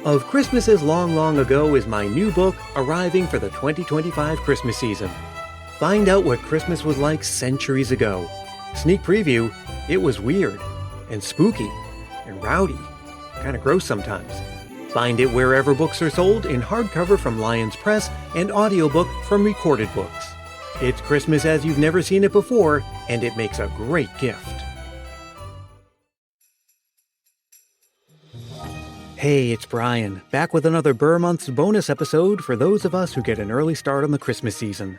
Of Christmases Long, Long Ago is my new book arriving for the 2025 Christmas season. Find out what Christmas was like centuries ago. Sneak preview, it was weird, and spooky, and rowdy, kind of gross sometimes. Find it wherever books are sold in hardcover from Lions Press and audiobook from Recorded Books. It's Christmas as you've never seen it before, and it makes a great gift. Hey, it's Brian, back with another Ber Months bonus episode for those of us who get an early start on the Christmas season.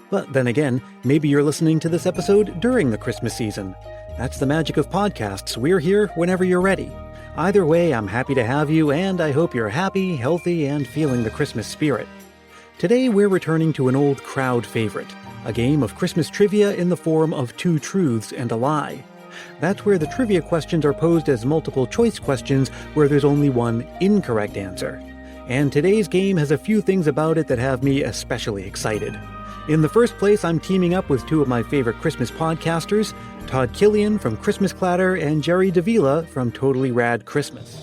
But then again, maybe you're listening to this episode during the Christmas season. That's the magic of podcasts. We're here whenever you're ready. Either way, I'm happy to have you, and I hope you're happy, healthy, and feeling the Christmas spirit. Today, we're returning to an old crowd favorite, a game of Christmas trivia in the form of 2 truths and a lie. That's where the trivia questions are posed as multiple choice questions where there's only one incorrect answer. And today's game has a few things about it that have me especially excited. In the first place, I'm teaming up with 2 of my favorite Christmas podcasters, Todd Killian from Christmas Clatter and Gerry Davilla from Totally Rad Christmas.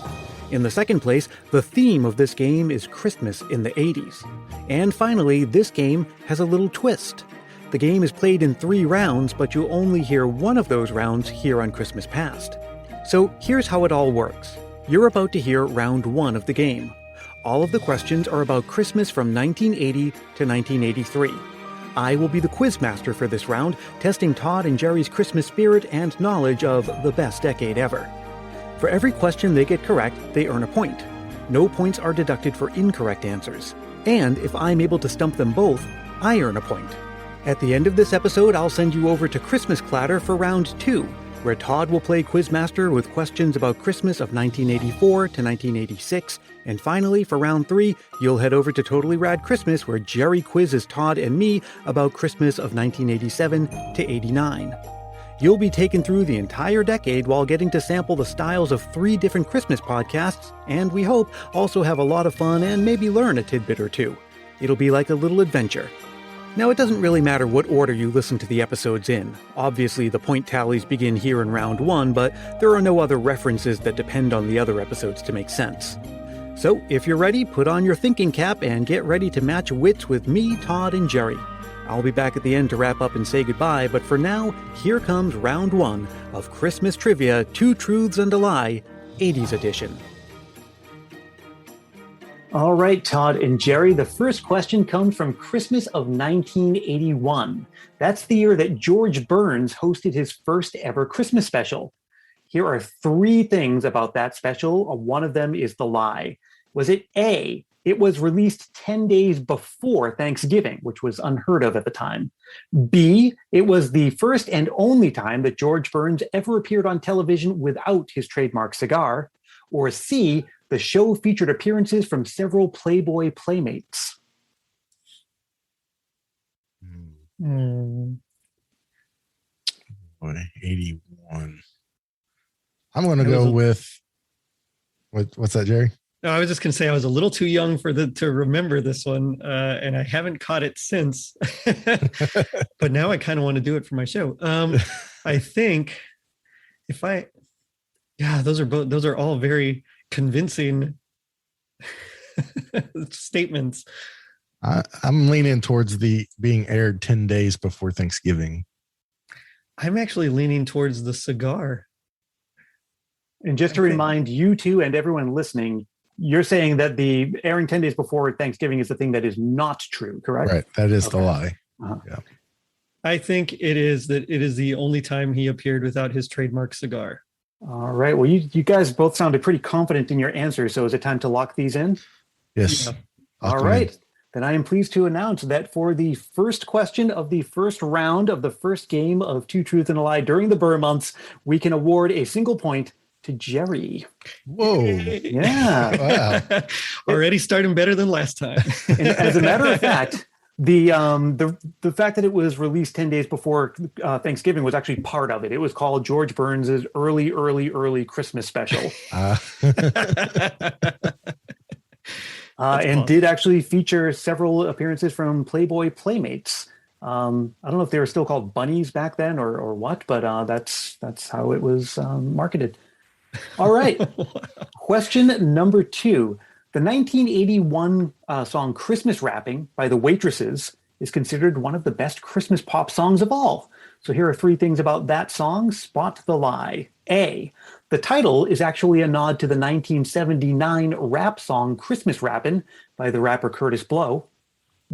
In the second place, the theme of this game is Christmas in the 80s. And finally, this game has a little twist. The game is played in 3 rounds, but you'll only hear one of those rounds here on Christmas Past. So here's how it all works. You're about to hear round 1 of the game. All of the questions are about Christmas from 1980 to 1983. I will be the quizmaster for this round, testing Todd and Gerry's Christmas spirit and knowledge of the best decade ever. For every question they get correct, they earn a point. No points are deducted for incorrect answers. And if I'm able to stump them both, I earn a point. At the end of this episode, I'll send you over to Christmas Clatter for round 2, where Todd will play Quizmaster with questions about Christmas of 1984 to 1986. And finally, for round 3, you'll head over to Totally Rad Christmas, where Gerry quizzes Todd and me about Christmas of 1987 to 89. You'll be taken through the entire decade while getting to sample the styles of 3 different Christmas podcasts, and we hope also have a lot of fun and maybe learn a tidbit or 2. It'll be like a little adventure. Now, it doesn't really matter what order you listen to the episodes in. Obviously, the point tallies begin here in round 1, but there are no other references that depend on the other episodes to make sense. So, if you're ready, put on your thinking cap and get ready to match wits with me, Todd, and Gerry. I'll be back at the end to wrap up and say goodbye, but for now, here comes round 1 of Christmas Trivia 2 Truths and a Lie, 80s edition. All right, Todd and Gerry, the first question comes from Christmas of 1981. That's the year that George Burns hosted his first ever Christmas special. Here are 3 things about that special. One of them is the lie. Was it A, it was released 10 days before Thanksgiving, which was unheard of at the time? B, it was the first and only time that George Burns ever appeared on television without his trademark cigar? Or C, the show featured appearances from several Playboy playmates? Boy, 81. I'm going to go with, what's that, Gerry? No, I was just going to say I was a little too young to remember this one, and I haven't caught it since. But now I kind of want to do it for my show. I think those are all very convincing statements. I'm leaning towards the being aired 10 days before Thanksgiving. I'm actually leaning towards the cigar. And just to remind you two and everyone listening, you're saying that the airing 10 days before Thanksgiving is the thing that is not true, correct? Right. That is the lie. Uh-huh. Yeah. I think it is the only time he appeared without his trademark cigar. All right. Well, you guys both sounded pretty confident in your answers. So is it time to lock these in? Yes. Yeah. All right. Then I am pleased to announce that for the first question of the first round of the first game of 2 Truths and a Lie during the Ber Months, we can award a single point to Gerry. Whoa. Yeah. Wow. Already starting better than last time. And as a matter of fact, the fact that it was released 10 days before Thanksgiving was actually part of it. It was called George Burns's early Christmas special. And did actually feature several appearances from Playboy playmates. I don't know if they were still called bunnies back then or what, but that's how it was marketed. All right. Question number 2. The 1981 song Christmas Wrapping by the Waitresses is considered one of the best Christmas pop songs of all. So here are three things about that song. Spot the lie. A, the title is actually a nod to the 1979 rap song Christmas Rappin' by the rapper Curtis Blow.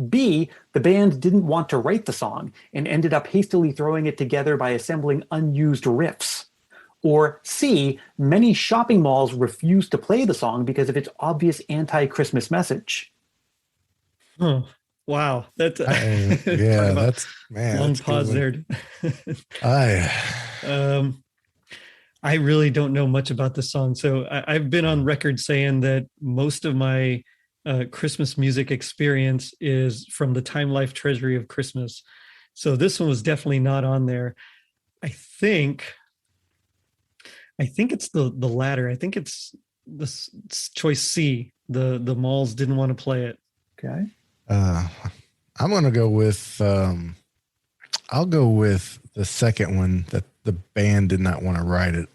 B, the band didn't want to write the song and ended up hastily throwing it together by assembling unused riffs. Or C, many shopping malls refused to play the song because of its obvious anti-Christmas message. Oh, wow. That's that's man. Long that's pause there. I really don't know much about this song. So I've been on record saying that most of my Christmas music experience is from the Time Life Treasury of Christmas. So this one was definitely not on there. I think it's the latter. I think it's choice C. The malls didn't want to play it. Okay. I'm gonna go with I'll go with the second one, that the band did not want to write it.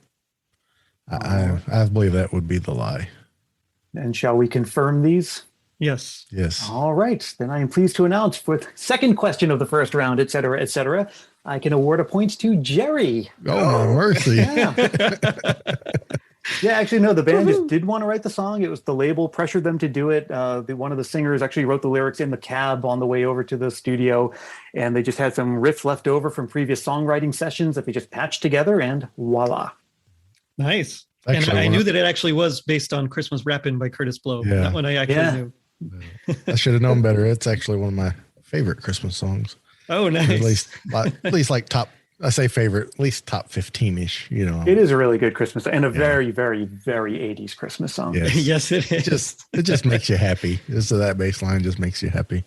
I believe that would be the lie. And shall we confirm these? Yes. Yes. All right. Then I am pleased to announce for the second question of the first round, et cetera, I can award a point to Gerry. Oh, my mercy. Yeah. Yeah, actually, no, the band just did want to write the song. It was the label pressured them to do it. One of the singers actually wrote the lyrics in the cab on the way over to the studio, and they just had some riffs left over from previous songwriting sessions that they just patched together, and voila. Nice. Actually, and I knew that it actually was based on Christmas Rappin' by Curtis Blow. Yeah. That one I actually knew. I should have known better. It's actually one of my favorite Christmas songs. Oh, nice. At least like top, I say favorite, at least top 15-ish, you know. It is a really good Christmas and a very, very, very 80s Christmas song. Yes, Yes, it is. It just makes you happy. So that bass line just makes you happy.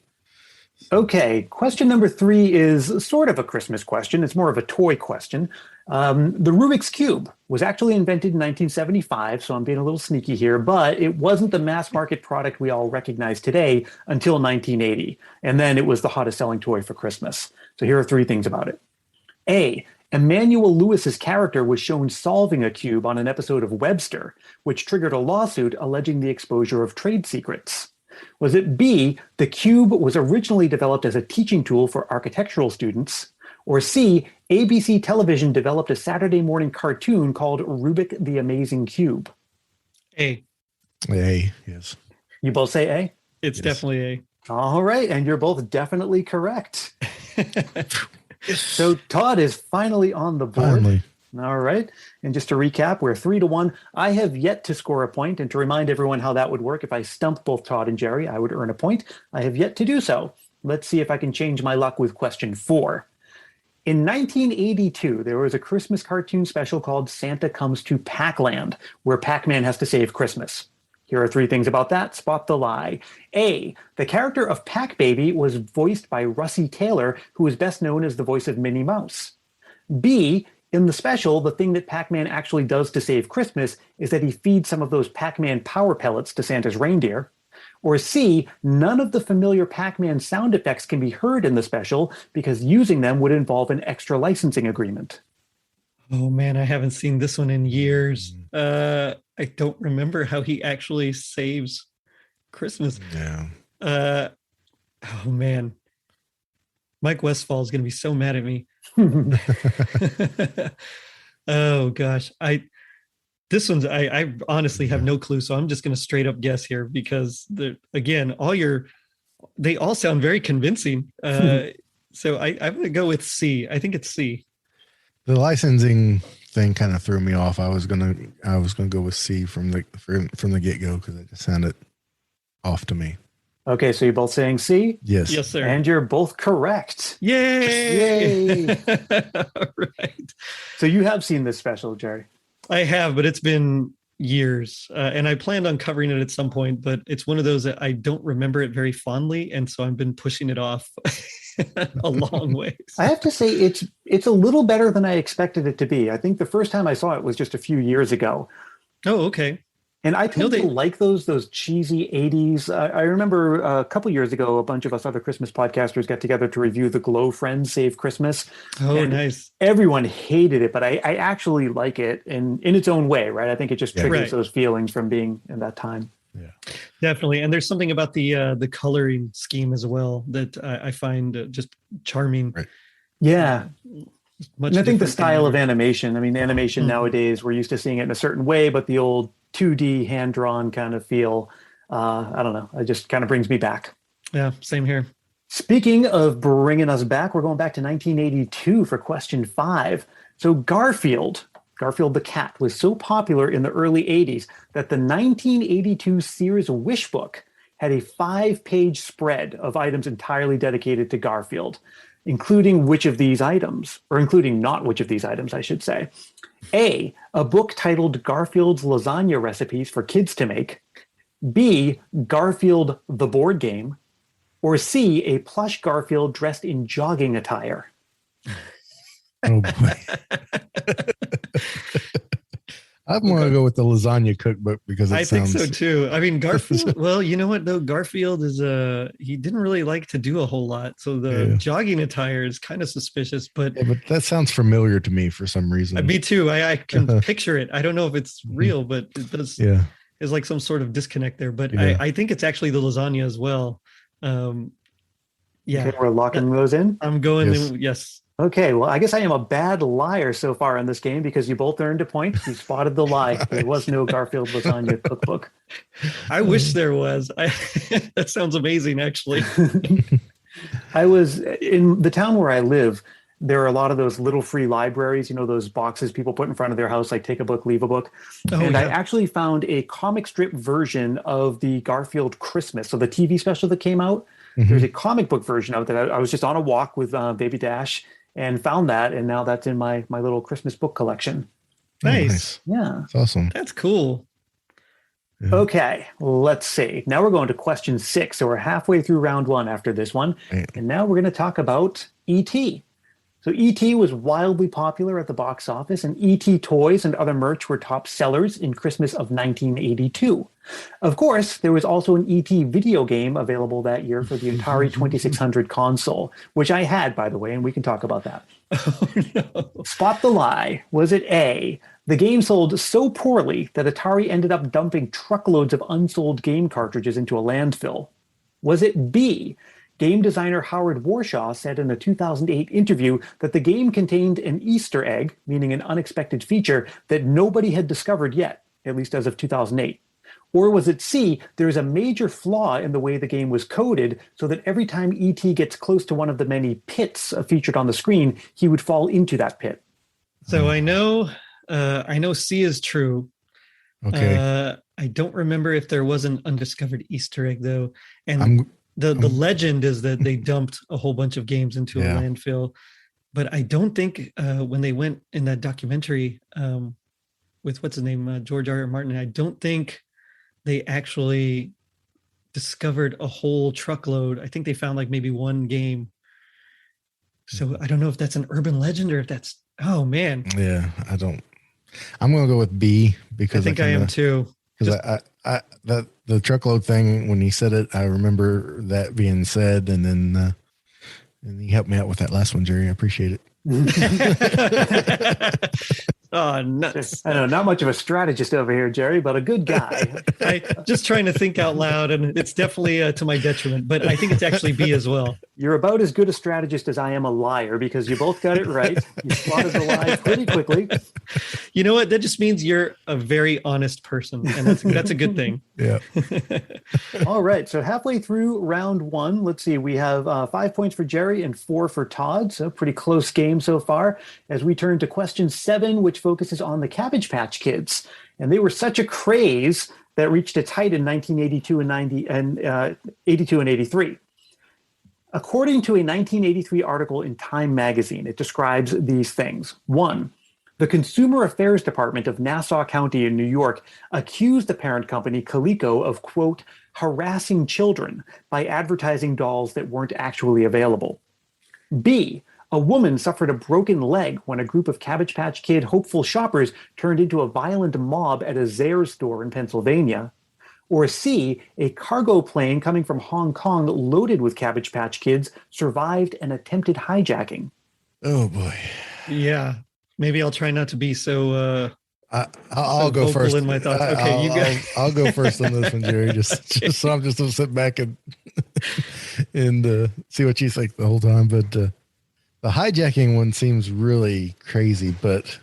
Okay, question number 3 is sort of a Christmas question. It's more of a toy question. The Rubik's Cube was actually invented in 1975, so I'm being a little sneaky here, but it wasn't the mass market product we all recognize today until 1980. And then it was the hottest selling toy for Christmas. So here are 3 things about it. A, Emmanuel Lewis's character was shown solving a cube on an episode of Webster, which triggered a lawsuit alleging the exposure of trade secrets. Was it B, the cube was originally developed as a teaching tool for architectural students? Or C, ABC Television developed a Saturday morning cartoon called Rubik the Amazing Cube? A. Yes. You both say A? It's definitely A. All right, and you're both definitely correct. So Todd is finally on the board. Finally. All right. And just to recap, we're 3-1. I have yet to score a point. And to remind everyone how that would work, if I stumped both Todd and Gerry, I would earn a point. I have yet to do so. Let's see if I can change my luck with question 4. In 1982, there was a Christmas cartoon special called Santa Comes to Pac-Land, where Pac-Man has to save Christmas. Here are 3 things about that. Spot the lie. A, the character of Pac-Baby was voiced by Russie Taylor, who is best known as the voice of Minnie Mouse. B, in the special, the thing that Pac-Man actually does to save Christmas is that he feeds some of those Pac-Man power pellets to Santa's reindeer. Or C, none of the familiar Pac-Man sound effects can be heard in the special because using them would involve an extra licensing agreement. Oh, man, I haven't seen this one in years. I don't remember how he actually saves Christmas. Yeah. Oh, man. Mike Westfall is going to be so mad at me. Oh gosh, I honestly have no clue, so I'm just going to straight up guess here because they all sound very convincing. So I'm going to go with C. I think it's C. The licensing thing kind of threw me off. I was gonna go with C from the get-go because it just sounded off to me. Okay, so you're both saying C? Yes. Yes, sir. And you're both correct. Yay! All right. So you have seen this special, Gerry. I have, but it's been years. And I planned on covering it at some point, but it's one of those that I don't remember it very fondly. And so I've been pushing it off a long ways. I have to say it's a little better than I expected it to be. I think the first time I saw it was just a few years ago. Oh, okay. And I tend to like those cheesy 80s. I remember a couple years ago, a bunch of us other Christmas podcasters got together to review the Glow Friends Save Christmas. Oh, and nice. Everyone hated it, but I actually like it in its own way, right? I think it just triggers those feelings from being in that time. Yeah. Definitely. And there's something about the coloring scheme as well that I find just charming. Right. Yeah. Much And I think the different style of than animation, I mean, animation nowadays, we're used to seeing it in a certain way, but the old 2D hand-drawn kind of feel, I don't know, it just kind of brings me back. yeah, same here. Speaking of bringing us back, we're going back to 1982 for question 5. So Garfield the cat, was so popular in the early 80s that the 1982 Sears Wish Book had a 5-page spread of items entirely dedicated to Garfield, including not which of these items, I should say. A book titled Garfield's Lasagna Recipes for Kids to Make. B, Garfield the Board Game. Or C, a plush Garfield dressed in jogging attire. Oh boy. I'm going to go with the lasagna cookbook because I think so too. I mean, Garfield, well, you know what though? Garfield is he didn't really like to do a whole lot. So the jogging attire is kind of suspicious, but that sounds familiar to me for some reason. Me too. I can picture it. I don't know if it's real, but it does. Yeah. There's like some sort of disconnect there, but I think it's actually the lasagna as well. Yeah. Okay, we're locking those in? I'm going, yes. Okay, well, I guess I am a bad liar so far in this game because you both earned a point. You spotted the lie. There was no Garfield lasagna cookbook. I wish there was. That sounds amazing, actually. I was in the town where I live. There are a lot of those little free libraries, those boxes people put in front of their house, like take a book, leave a book. I actually found a comic strip version of the Garfield Christmas. So the TV special that came out, there's a comic book version of it that I was just on a walk with Baby Dash and found that. And now that's in my little Christmas book collection. Nice. Yeah. That's awesome. That's cool. Yeah. Okay, let's see. Now we're going to question 6. So we're halfway through round 1 after this one. Right. And now we're going to talk about E.T. So E.T. was wildly popular at the box office, and E.T. toys and other merch were top sellers in Christmas of 1982. Of course, there was also an E.T. video game available that year for the Atari 2600 console, which I had, by the way, and we can talk about that. Oh, no. Spot the lie. Was it A, the game sold so poorly that Atari ended up dumping truckloads of unsold game cartridges into a landfill? Was it B, game designer Howard Warshaw said in a 2008 interview that the game contained an Easter egg, meaning an unexpected feature that nobody had discovered yet, at least as of 2008? Or was it C, there's a major flaw in the way the game was coded so that every time E.T. gets close to one of the many pits featured on the screen, he would fall into that pit? So I know C is true. Okay. I don't remember if there was an undiscovered Easter egg though. And the legend is that they dumped a whole bunch of games into a landfill, but I don't think when they went in that documentary with what's his name, George R. R. Martin, I don't think they actually discovered a whole truckload. I think they found like maybe one game. So I don't know if that's an urban legend or if that's, oh man. Yeah, I'm going to go with B because I think I am too. Because the truckload thing, when he said it, I remember that being said, and then and he helped me out with that last one, Gerry. I appreciate it. Oh, nuts. I know, not much of a strategist over here, Gerry, but a good guy. I just trying to think out loud, and it's definitely to my detriment, but I think it's actually B as well. You're about as good a strategist as I am a liar because you both got it right. You spotted the lie pretty quickly. You know what? That just means you're a very honest person, and that's a good thing. Yeah. All right. So halfway through round 1, let's see. We have 5 points for Gerry and 4 for Todd. So pretty close game so far. As we turn to question 7, which focuses on the Cabbage Patch Kids, and they were such a craze that reached its height in 1982 and 82 and 83. According to a 1983 article in Time magazine, it describes these things. 1, the Consumer Affairs Department of Nassau County in New York accused the parent company, Coleco, of, quote, harassing children by advertising dolls that weren't actually available. B, a woman suffered a broken leg when a group of Cabbage Patch Kid hopeful shoppers turned into a violent mob at a Zayre store in Pennsylvania. Or C, a cargo plane coming from Hong Kong loaded with Cabbage Patch Kids survived an attempted hijacking. Oh, boy. Yeah. Maybe I'll try not to be so I'll go vocal first. in my thoughts. Okay, you go. I'll go first on this one, Gerry. Just so I'm just gonna sit back and see what you think the whole time. But the hijacking one seems really crazy, but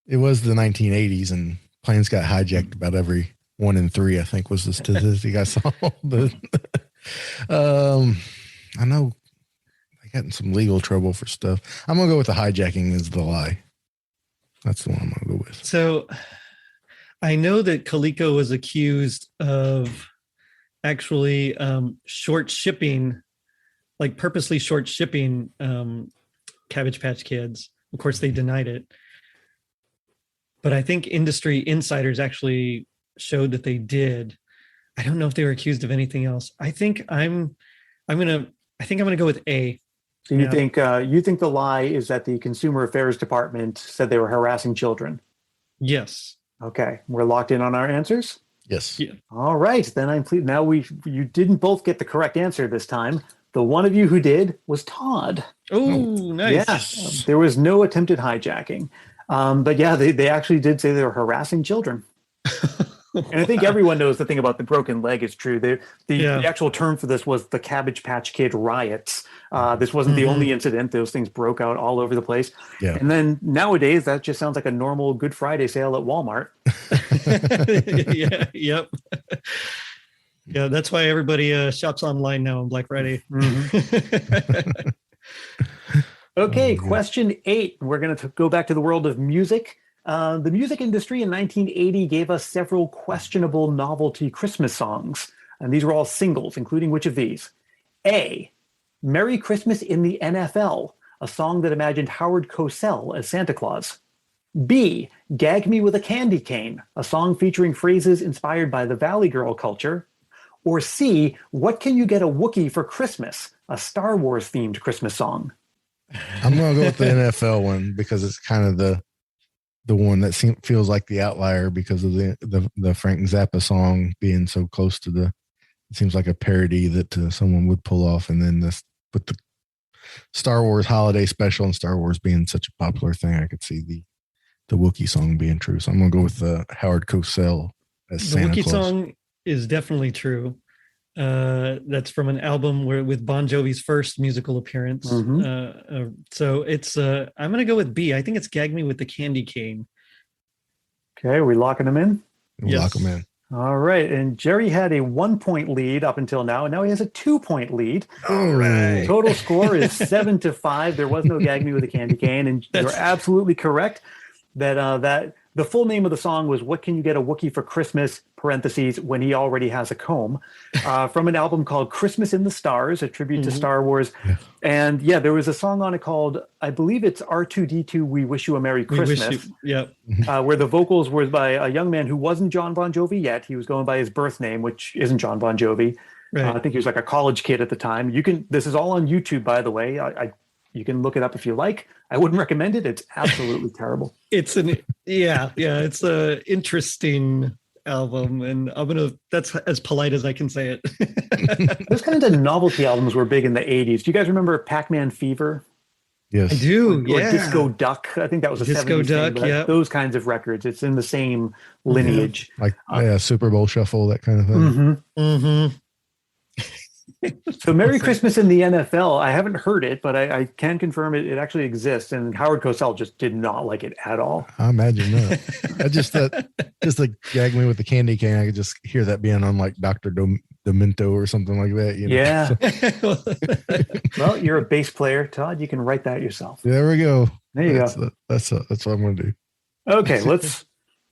it was the 1980s, and planes got hijacked about every 1 in 3. I think was the statistic I saw. But I know I got in some legal trouble for stuff. I'm gonna go with the hijacking is the lie. That's the one I'm going to go with. So I know that Coleco was accused of actually short shipping, like purposely short shipping Cabbage Patch Kids. Of course, they denied it. But I think industry insiders actually showed that they did. I don't know if they were accused of anything else. I think I'm going to go with A. So you think the lie is that the Consumer Affairs Department said they were harassing children? Yes. Okay, we're locked in on our answers. Yes. Yeah. All right, then I'm pleased. Now you didn't both get the correct answer this time. The one of you who did was Todd. Oh, nice. Yeah, there was no attempted hijacking. But yeah, they actually did say they were harassing children. And I think everyone knows the thing about the broken leg is true. The actual term for this was the Cabbage Patch Kid riots. This wasn't the only incident. Those things broke out all over the place. Yeah. And then nowadays, that just sounds like a normal Good Friday sale at Walmart. Yeah. Yep. Yeah, that's why everybody shops online now on Black Friday. Mm-hmm. Okay, question 8. We're going to go back to the world of music. The music industry in 1980 gave us several questionable novelty Christmas songs, and these were all singles, including which of these? A, Merry Christmas in the NFL, a song that imagined Howard Cosell as Santa Claus. B, Gag Me with a Candy Cane, a song featuring phrases inspired by the Valley Girl culture. Or C, What Can You Get a Wookiee for Christmas, a Star Wars-themed Christmas song. I'm going to go with the NFL one because it's kind of the one that feels like the outlier because of the Frank Zappa song being so close to it seems like a parody that someone would pull off. And then with the Star Wars holiday special and Star Wars being such a popular thing, I could see the Wookiee song being true. So I'm going to go with Howard Cosell as Santa Claus. The Wookiee song is definitely true. That's from an album with Bon Jovi's first musical appearance. So it's I'm gonna go with B. I think it's Gag Me with the Candy Cane. Okay, are we locking them in? Yes. Lock them in. All right, and Gerry had a 1-point lead up until now, and now he has a 2-point lead. All right. Total score is 7-5. There was no Gag Me with a Candy Cane, and you're absolutely correct that the full name of the song was What Can You Get a Wookiee for Christmas, parentheses, when he already has a comb, from an album called Christmas in the Stars, a tribute to Star Wars. Yeah. And yeah, there was a song on it called, I believe it's R2-D2, We Wish You a Merry Christmas. Where the vocals were by a young man who wasn't John Bon Jovi yet. He was going by his birth name, which isn't John Bon Jovi. Right. I think he was like a college kid at the time. This is all on YouTube, by the way. You can look it up if you like. I wouldn't recommend it. It's absolutely terrible. It's it's a interesting album, and that's as polite as I can say it. Those kinds of novelty albums were big in the 80s. Do you guys remember Pac-Man Fever? Yes. I do. Or Disco Duck. I think that was a Disco 70s Duck, thing, yeah. Those kinds of records. It's in the same lineage. Like Super Bowl Shuffle, that kind of thing. So Merry Christmas in the NFL, I haven't heard it, but I can confirm it actually exists, and Howard Cosell just did not like it at all. I imagine that. Just like Gag Me with the Candy Cane, I could just hear that being on like Dr. Demento or something like that. Yeah. Well, you're a bass player, Todd. You can write that yourself. There we go. There you go. That's what I'm going to do. Okay, let's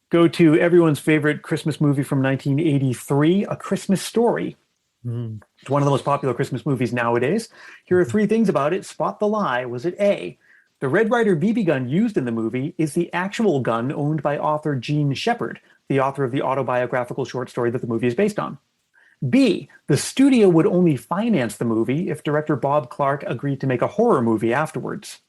go to everyone's favorite Christmas movie from 1983, A Christmas Story. It's one of the most popular Christmas movies nowadays. Here are 3 things about it. Spot the lie. Was it A, the Red Ryder BB gun used in the movie is the actual gun owned by author Gene Shepard, the author of the autobiographical short story that the movie is based on? B, the studio would only finance the movie if director Bob Clark agreed to make a horror movie afterwards?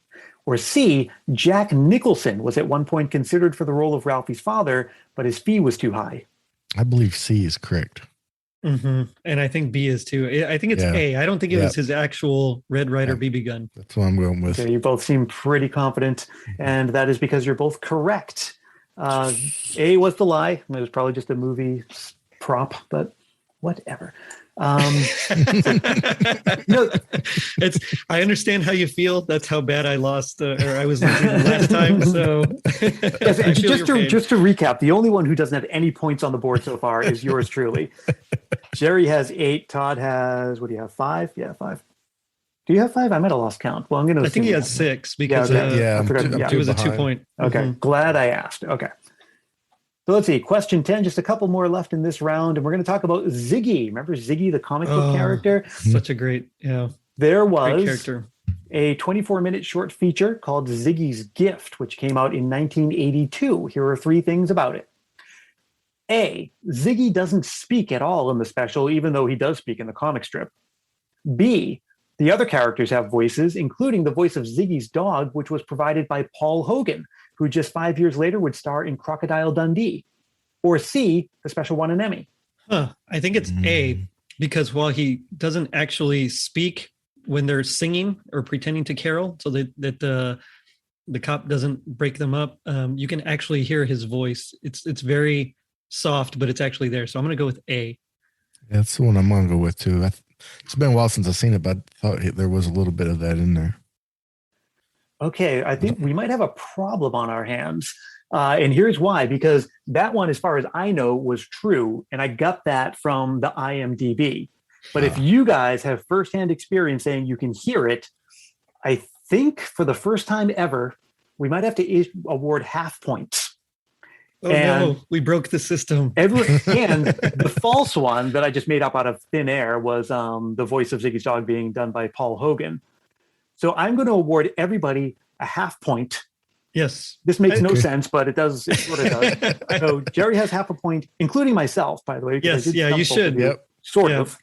Or C, Jack Nicholson was at one point considered for the role of Ralphie's father, but his fee was too high? I believe C is correct. And I think B is too. I think it's A. I don't think it was his actual Red Ryder BB gun. That's what I'm going with. Okay, you both seem pretty confident, and that is because you're both correct. A was the lie. It was probably just a movie prop, but whatever. No, I understand how you feel. That's how bad I lost, or I was losing last time. So, yes, and just to recap, the only one who doesn't have any points on the board so far is yours truly. Gerry has 8. Todd has, what do you have? 5? Yeah, 5. Do you have 5? I might have lost count. Well, I'm going to. I think he has 6 because I forgot. It was a 2-point. Okay, glad I asked. Okay. So let's see, question 10, just a couple more left in this round, and we're going to talk about Ziggy. Remember Ziggy, the comic book character? Such a great, There was great character. A 24-minute short feature called Ziggy's Gift, which came out in 1982. Here are 3 things about it. A, Ziggy doesn't speak at all in the special, even though he does speak in the comic strip. B, the other characters have voices, including the voice of Ziggy's dog, which was provided by Paul Hogan, who just 5 years later would star in Crocodile Dundee. Or C, the special won an Emmy. I think it's A, because while he doesn't actually speak when they're singing or pretending to carol, so that the cop doesn't break them up, you can actually hear his voice. It's very soft, but it's actually there. So I'm going to go with A. That's the one I'm going to go with too. It's been a while since I've seen it, but I thought there was a little bit of that in there. Okay, I think we might have a problem on our hands. And here's why, because that one, as far as I know, was true. And I got that from the IMDb. But if you guys have firsthand experience saying you can hear it, I think for the first time ever, we might have to award half points. No, we broke the system. And the false one that I just made up out of thin air was the voice of Ziggy's dog being done by Paul Hogan. So I'm going to award everybody a half point. Yes. This makes no sense, but it does. It sort of does. So Gerry has half a point, inclling myself, by the way. Yes. Yeah, you should. Yep. Sort of.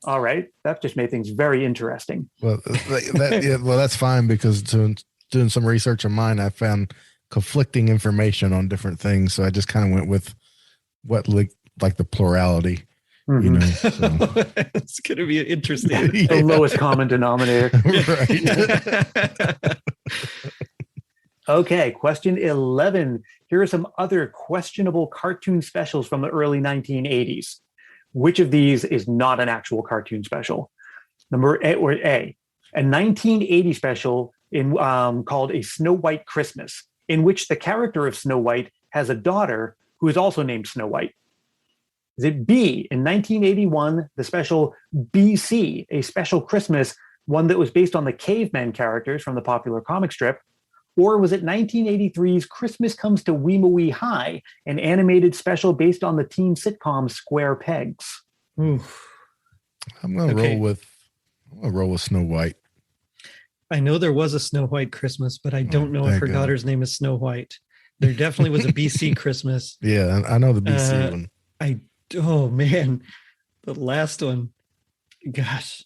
All right. That just made things very interesting. Well, that's fine, because doing some research of mine, I found conflicting information on different things. So I just kind of went with what like the plurality. You know, so. It's going to be interesting. The lowest common denominator. Right. Okay, question 11. Here are some other questionable cartoon specials from the early 1980s. Which of these is not an actual cartoon special? Number A, a 1980 special called A Snow White Christmas, in which the character of Snow White has a daughter who is also named Snow White. Is it B, in 1981, the special BC, A Special Christmas, one that was based on the cavemen characters from the popular comic strip? Or was it 1983's Christmas Comes to Weemawee High, an animated special based on the teen sitcom Square Pegs? Oof. I'm going to roll with Snow White. I know there was a Snow White Christmas, but I don't know if her daughter's name is Snow White. There definitely was a BC Christmas. Yeah, I know the BC one. Oh man, the last one. Gosh.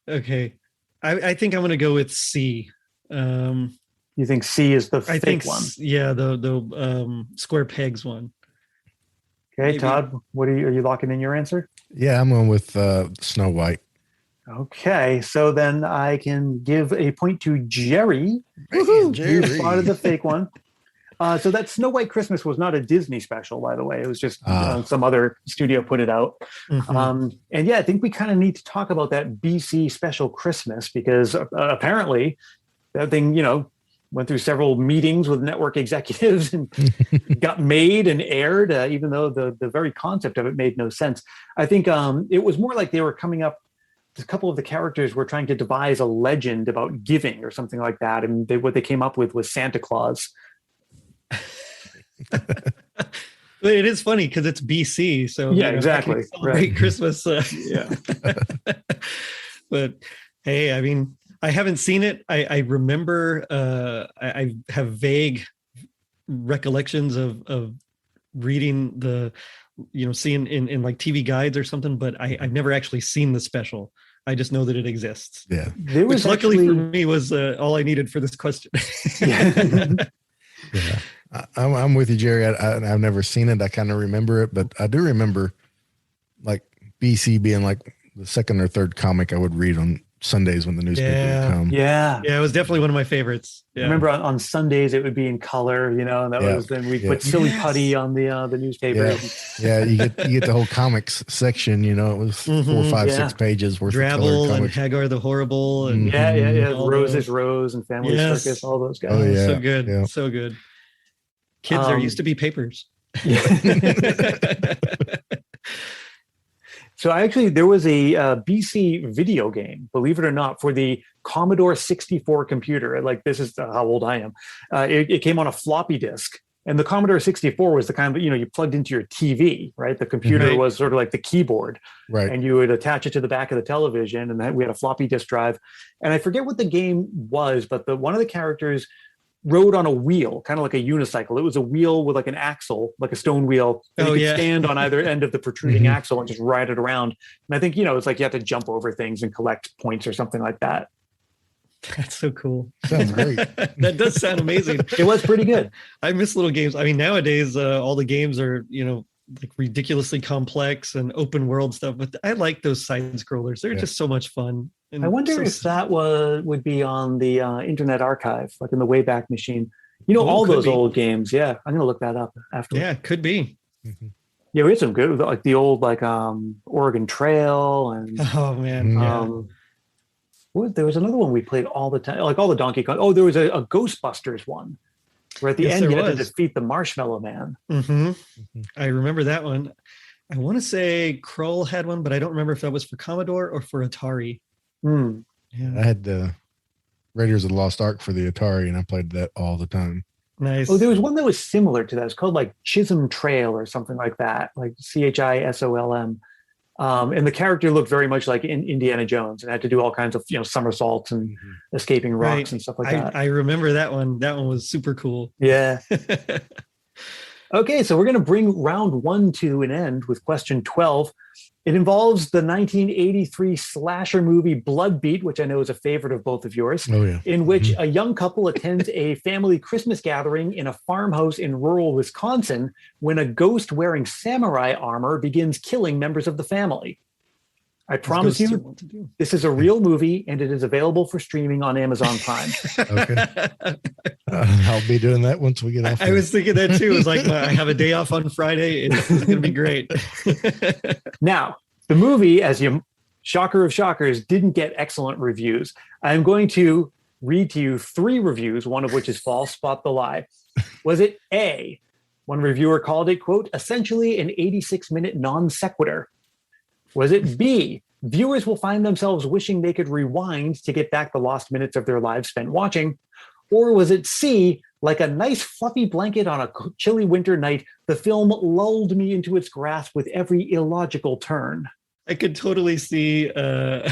Okay. I think I'm going to go with C. You think C is the fake one? Yeah, the Square Pegs one. Okay, Maybe. Todd, are you locking in your answer? Yeah, I'm going with Snow White. Okay, so then I can give a point to Gerry. Gerry. You spotted the fake one. So that Snow White Christmas was not a Disney special, by the way. It was just some other studio put it out. Mm-hmm. And yeah, I think we kind of need to talk about that BC special Christmas, because apparently that thing, went through several meetings with network executives and got made and aired, even though the very concept of it made no sense. I think it was more like they were coming up, a couple of the characters were trying to devise a legend about giving or something like that. And what they came up with was Santa Claus. It is funny because it's BC, so yeah, exactly. Celebrate Christmas. Yeah, but hey, I mean, I haven't seen it. I remember. I have vague recollections of reading seeing in like TV guides or something, but I've never actually seen the special. I just know that it exists. Yeah, which luckily for me was all I needed for this question. Yeah. Yeah. I'm with you, Gerry. I've never seen it. I kind of remember it, but I do remember like BC being like the second or third comic I would read on Sundays when the newspaper would come. Yeah. Yeah, it was definitely one of my favorites. Yeah. I remember on Sundays it would be in color, and that was then we put silly putty on the newspaper. Yeah, you get the whole comics section. It was 4, 5, 6 pages worth of Drabble colored and Hagar the Horrible and Rose is Rose and Family Circus, all those guys. Oh, yeah. So good, so good. Kids, there used to be papers. So there was a BC video game, believe it or not, for the Commodore 64 computer. Like, this is how old I am. It came on a floppy disk, and the Commodore 64 was the kind of, you plugged into your TV, right? The computer was sort of like the keyboard, right? And you would attach it to the back of the television, and then we had a floppy disk drive. And I forget what the game was, but one of the characters rode on a wheel, kind of like a unicycle. It was a wheel with like an axle, like a stone wheel. And you could stand on either end of the protruding axle and just ride it around. And I think, it's like you have to jump over things and collect points or something like that. That's so cool. Sounds great. That does sound amazing. It was pretty good. I miss little games. I mean, nowadays, all the games are, like ridiculously complex and open world stuff, but I like those side scrollers. They're just so much fun. And I wonder if that would be on the Internet Archive, like in the Wayback Machine. All those old games. Yeah, I'm going to look that up after. Yeah, could be. Yeah, we had some good, like the old Oregon Trail and. Oh man. There was another one we played all the time, like all the Donkey Kong. Oh, there was a Ghostbusters one, where at the end you had to defeat the Marshmallow Man. I remember that one. I want to say Kroll had one, but I don't remember if that was for Commodore or for Atari. Yeah. I had the Raiders of the Lost Ark for the Atari, and I played that all the time. Nice. Oh, there was one that was similar to that. It's called like Chisholm Trail or something like that, like CHISOLM. And the character looked very much like Indiana Jones and had to do all kinds of somersaults and escaping rocks and stuff like that. I remember that one. That one was super cool. Yeah. Okay, so we're going to bring round 1 to an end with question 12. It involves the 1983 slasher movie Blood Beat, which I know is a favorite of both of yours, in which a young couple attends a family Christmas gathering in a farmhouse in rural Wisconsin when a ghost wearing samurai armor begins killing members of the family. I promise you, this is a real movie, and it is available for streaming on Amazon Prime. Okay. I'll be doing that once we get off. I was thinking that too. It was like, I have a day off on Friday. It's going to be great. Now, the movie, as you shocker of shockers, didn't get excellent reviews. I'm going to read to you 3 reviews, one of which is false. Spot the lie. Was it A? One reviewer called it, quote, essentially an 86-minute non sequitur. Was it B? Viewers will find themselves wishing they could rewind to get back the lost minutes of their lives spent watching. Or was it C? Like a nice fluffy blanket on a chilly winter night, the film lulled me into its grasp with every illogical turn. I could totally see, I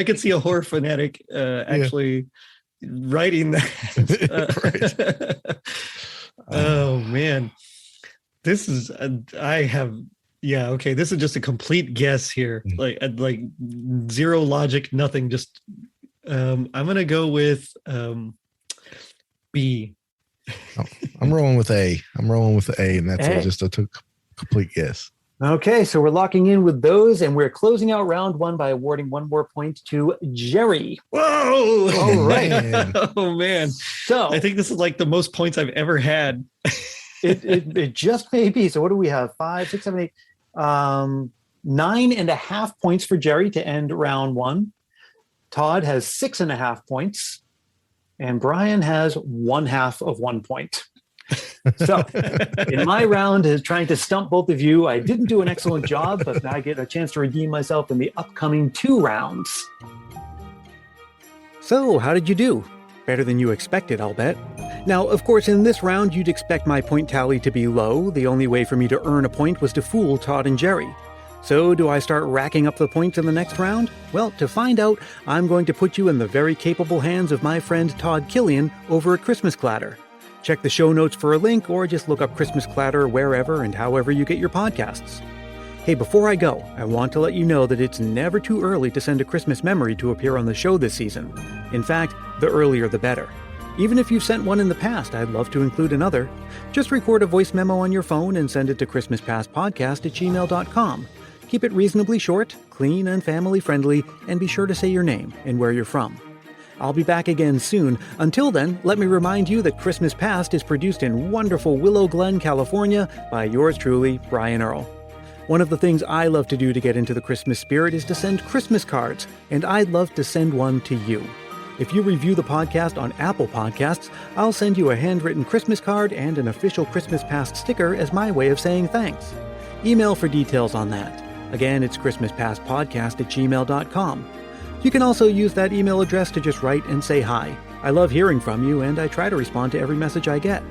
could see a horror fanatic actually writing that. Oh man, this is, this is just a complete guess here. Like zero logic, nothing. Just, I'm going to go with B. I'm rolling with A. And that's just a complete guess. Okay, so we're locking in with those, and we're closing out round 1 by awarding 1 more point to Gerry. Whoa! All right. Oh man! So I think this is like the most points I've ever had. It just may be. So what do we have? 5, 6, 7, 8, 9.5 points for Gerry to end round 1. Todd has 6.5 points, and Brian has 1/2 of 1 point. So in my round is trying to stump both of you. I didn't do an excellent job, but I get a chance to redeem myself in the upcoming 2 rounds. So how did you do? Better than you expected, I'll bet. Now, of course, in this round, you'd expect my point tally to be low. The only way for me to earn a point was to fool Todd and Gerry. So do I start racking up the points in the next round? Well, to find out, I'm going to put you in the very capable hands of my friend Todd Killian over at Christmas Clatter. Check the show notes for a link, or just look up Christmas Clatter wherever and however you get your podcasts. Hey, before I go, I want to let you know that it's never too early to send a Christmas memory to appear on the show this season. In fact, the earlier the better. Even if you've sent one in the past, I'd love to include another. Just record a voice memo on your phone and send it to christmaspastpodcast@gmail.com. Keep it reasonably short, clean, and family-friendly, and be sure to say your name and where you're from. I'll be back again soon. Until then, let me remind you that Christmas Past is produced in wonderful Willow Glen, California by yours truly, Brian Earl. One of the things I love to do to get into the Christmas spirit is to send Christmas cards, and I'd love to send one to you. If you review the podcast on Apple Podcasts, I'll send you a handwritten Christmas card and an official Christmas Past sticker as my way of saying thanks. Email for details on that. Again, it's christmaspastpodcast@gmail.com. You can also use that email address to just write and say hi. I love hearing from you, and I try to respond to every message I get.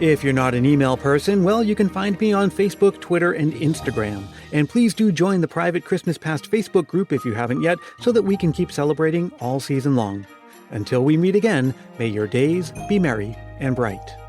If you're not an email person, well, you can find me on Facebook, Twitter, and Instagram. And please do join the private Christmas Past Facebook group if you haven't yet, so that we can keep celebrating all season long. Until we meet again, may your days be merry and bright.